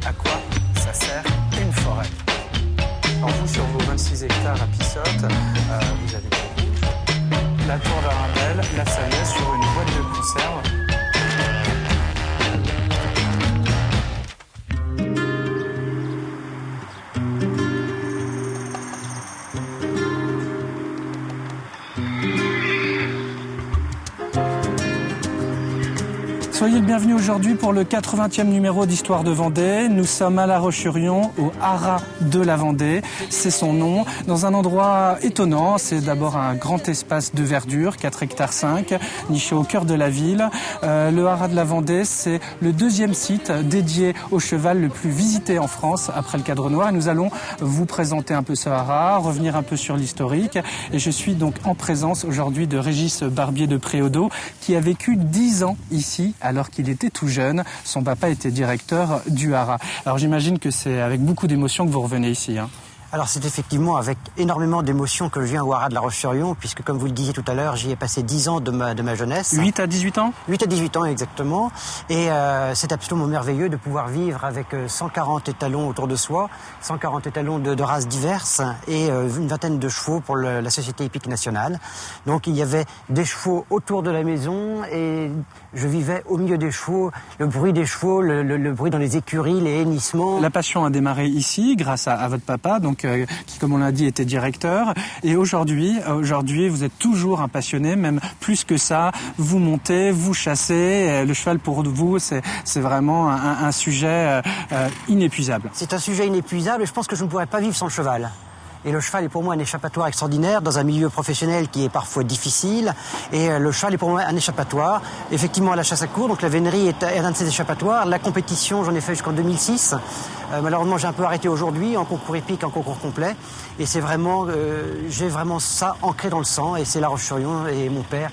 à quoi ça sert une forêt. Alors vous, sur vos 26 hectares à Pissotte, vous avez pour rouge la tour d'Arundel, la Sagesse sur une boîte de conserve. Soyez le bienvenu aujourd'hui pour le 80e numéro d'Histoire de Vendée. Nous sommes à La Roche-sur-Yon, au Haras de la Vendée. C'est son nom. Dans un endroit étonnant, c'est d'abord un grand espace de verdure, 4 hectares 5, niché au cœur de la ville. Le Haras de la Vendée, c'est le deuxième site dédié au cheval le plus visité en France après le Cadre Noir. Et nous allons vous présenter un peu ce Haras, revenir un peu sur l'historique. Et je suis donc en présence aujourd'hui de Régis Barbier de Préaudeau, qui a vécu 10 ans ici, alors qu'il était tout jeune. Son papa était directeur du Haras. Alors j'imagine que c'est avec beaucoup d'émotion que vous revenez ici, hein. Alors c'est effectivement avec énormément d'émotion que je viens au Haras de La Roche-sur-Yon, puisque comme vous le disiez tout à l'heure, j'y ai passé 10 ans de ma jeunesse. 8 à 18 ans 8 à 18 ans exactement. Et c'est absolument merveilleux de pouvoir vivre avec 140 étalons autour de soi, 140 étalons de races diverses et une vingtaine de chevaux pour la Société hippique nationale. Donc il y avait des chevaux autour de la maison et je vivais au milieu des chevaux, le bruit des chevaux, le bruit dans les écuries, les hennissements. La passion a démarré ici grâce à votre papa, donc qui, comme on l'a dit, était directeur. Et aujourd'hui, vous êtes toujours un passionné, même plus que ça. Vous montez, vous chassez. Le cheval, pour vous, c'est vraiment un sujet inépuisable. C'est un sujet inépuisable et je pense que je ne pourrais pas vivre sans le cheval. Et le cheval est pour moi un échappatoire extraordinaire dans un milieu professionnel qui est parfois difficile. Et le cheval est pour moi un échappatoire. Effectivement, à la chasse à courre, donc la vénerie est un de ces échappatoires. La compétition, j'en ai fait jusqu'en 2006. Malheureusement, j'ai un peu arrêté aujourd'hui en concours épique, en concours complet. Et c'est vraiment, j'ai vraiment ça ancré dans le sang. Et c'est La Roche-sur-Yon et mon père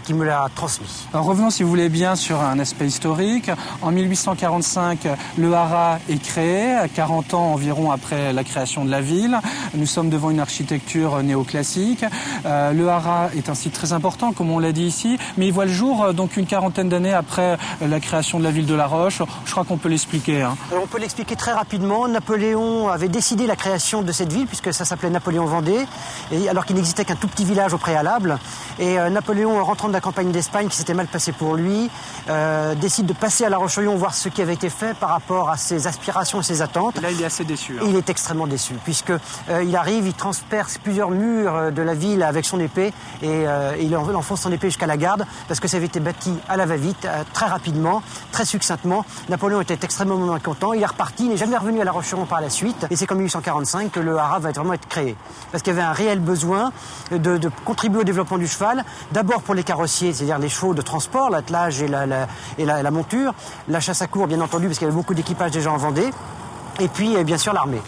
qui me l'a transmis. Alors revenons, si vous voulez bien, sur un aspect historique. En 1845, le Haras est créé, 40 ans environ après la création de la ville. Nous sommes devant une architecture néoclassique. Le Haras est un site très important, comme on l'a dit ici, mais il voit le jour donc une quarantaine d'années après la création de la ville de La Roche. Je crois qu'on peut l'expliquer, hein. Alors on peut l'expliquer très rapidement. Napoléon avait décidé la création de cette ville, puisque ça s'appelait Napoléon-Vendée, alors qu'il n'existait qu'un tout petit village au préalable. Et Napoléon, rentrant de la campagne d'Espagne qui s'était mal passée pour lui, décide de passer à La Roche-sur-Yon voir ce qui avait été fait par rapport à ses aspirations et ses attentes. Là, il est assez déçu, hein. Il est extrêmement déçu, puisque il arrive, il transperce plusieurs murs de la ville avec son épée et il enfonce son épée jusqu'à la garde parce que ça avait été bâti à la va-vite, très rapidement, très succinctement. Napoléon était extrêmement mécontent, il est reparti, il n'est jamais revenu à La Roche-sur-Yon par la suite et c'est qu'en 1845 que le Haras va vraiment être créé. Parce qu'il y avait un réel besoin de contribuer au développement du cheval, d'abord pour les carrossiers, c'est-à-dire les chevaux de transport, l'attelage et la monture, la chasse à courre bien entendu parce qu'il y avait beaucoup d'équipages déjà en Vendée, et puis bien sûr l'armée.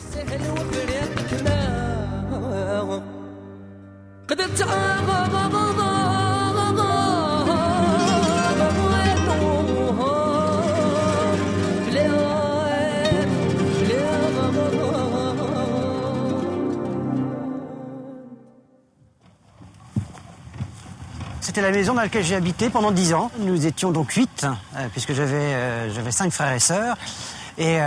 C'était la maison dans laquelle j'ai habité pendant 10 ans. Nous étions donc 8, puisque j'avais 5 frères et sœurs. Et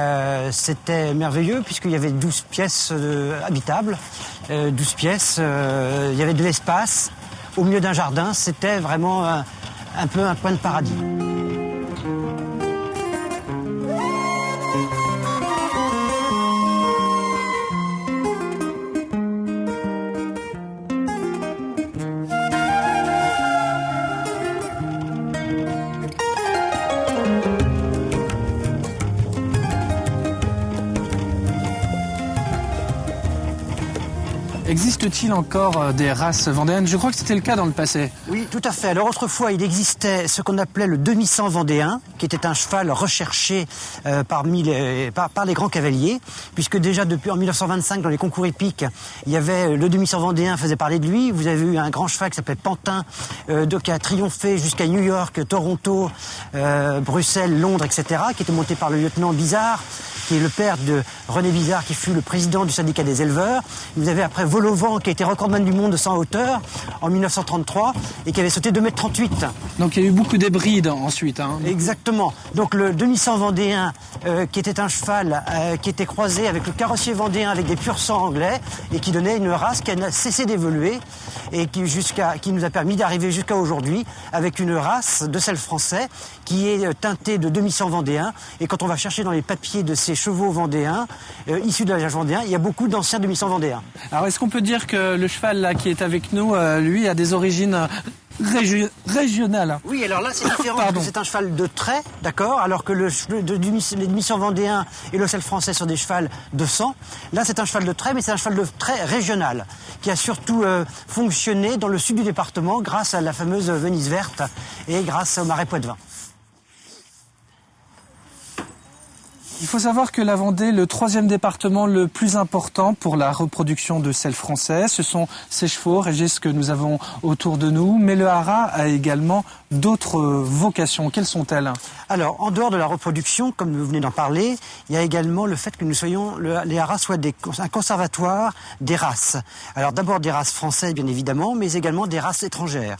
c'était merveilleux, puisqu'il y avait 12 pièces habitables. 12 pièces, il y avait de l'espace au milieu d'un jardin. C'était vraiment un peu un point de paradis. Existe-t-il encore des races vendéennes? Je crois que c'était le cas dans le passé. Oui, tout à fait. Alors autrefois, il existait ce qu'on appelait le demi-sang vendéen, qui était un cheval recherché par les grands cavaliers, puisque déjà depuis en 1925, dans les concours épiques, il y avait le demi-sang vendéen faisait parler de lui. Vous avez eu un grand cheval qui s'appelait Pantin, qui a triomphé jusqu'à New York, Toronto, Bruxelles, Londres, etc., qui était monté par le lieutenant Bizarre. qui est le père de René Bizard, qui fut le président du syndicat des éleveurs. Vous avez après Vol-au-Vent, qui a été recordman du monde de 100 hauteur en 1933 et qui avait sauté 2,38 m. Donc il y a eu beaucoup d'hybrides ensuite. Hein. Exactement. Donc le demi-sang vendéen, qui était un cheval qui était croisé avec le carrossier vendéen avec des pur sang anglais et qui donnait une race qui a cessé d'évoluer et qui nous a permis d'arriver jusqu'à aujourd'hui avec une race de sel français qui est teintée de demi-sang vendéen. Et quand on va chercher dans les papiers de ces chevaux vendéens, issus de l'âge vendéen, il y a beaucoup d'anciens demi-sang vendéens. Alors est-ce qu'on peut dire que le cheval là qui est avec nous, lui, a des origines régionales? Oui, alors là c'est différent parce que c'est un cheval de trait, d'accord, alors que les demi-sang vendéens et le sel français sont des chevals de sang. Là c'est un cheval de trait, mais c'est un cheval de trait régional qui a surtout fonctionné dans le sud du département grâce à la fameuse Venise verte et grâce au marais Poitevin. Il faut savoir que la Vendée est le 3e département le plus important pour la reproduction de sel français. Ce sont ces chevaux, Régis, que nous avons autour de nous. Mais le Haras a également d'autres vocations. Quelles sont-elles? Alors, en dehors de la reproduction, comme vous venez d'en parler, il y a également le fait que les Haras soient un conservatoire des races. Alors d'abord des races françaises, bien évidemment, mais également des races étrangères.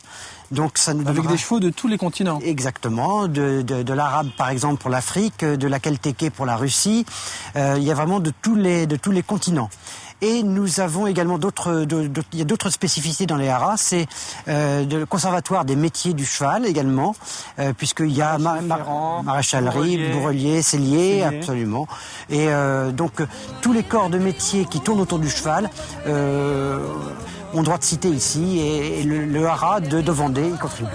Donc, ça nous Avec des chevaux de tous les continents. Exactement, de l'arabe par exemple pour l'Afrique, de la keltéké pour la Russie. Il y a vraiment de tous les continents. Et nous avons également il y a d'autres spécificités dans les Haras, c'est le conservatoire des métiers du cheval également, puisqu'il y a maréchalerie, bourrelier, sellier, absolument. Et donc tous les corps de métiers qui tournent autour du cheval ont droit de citer ici, et le Haras de Vendée y contribue.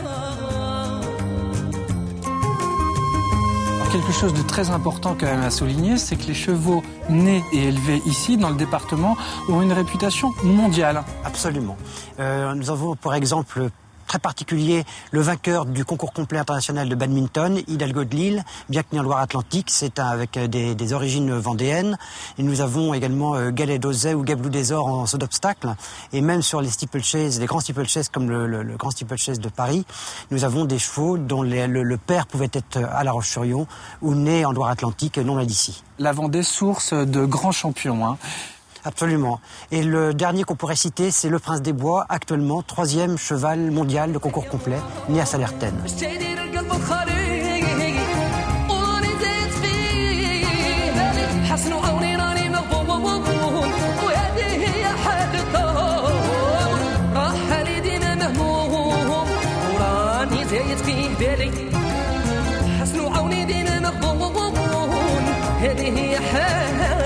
Quelque chose de très important quand même à souligner, c'est que les chevaux nés et élevés ici, dans le département, ont une réputation mondiale. Absolument. Nous avons, par exemple, très particulier, le vainqueur du concours complet international de badminton, Hidalgo de Lille, bien que né en Loire-Atlantique, c'est avec des origines vendéennes. Et nous avons également Galet d'Auzay ou Gablou des Ors en saut d'obstacle. Et même sur les steeplechase, les grands steeplechase comme le grand steeplechase de Paris, nous avons des chevaux dont le père pouvait être à La Roche-sur-Yon ou né en Loire-Atlantique, non loin d'ici. La Vendée, source de grands champions, hein. Absolument. Et le dernier qu'on pourrait citer, c'est le Prince des Bois, actuellement 3e cheval mondial de concours complet, né à Salertaine. هذه هي حال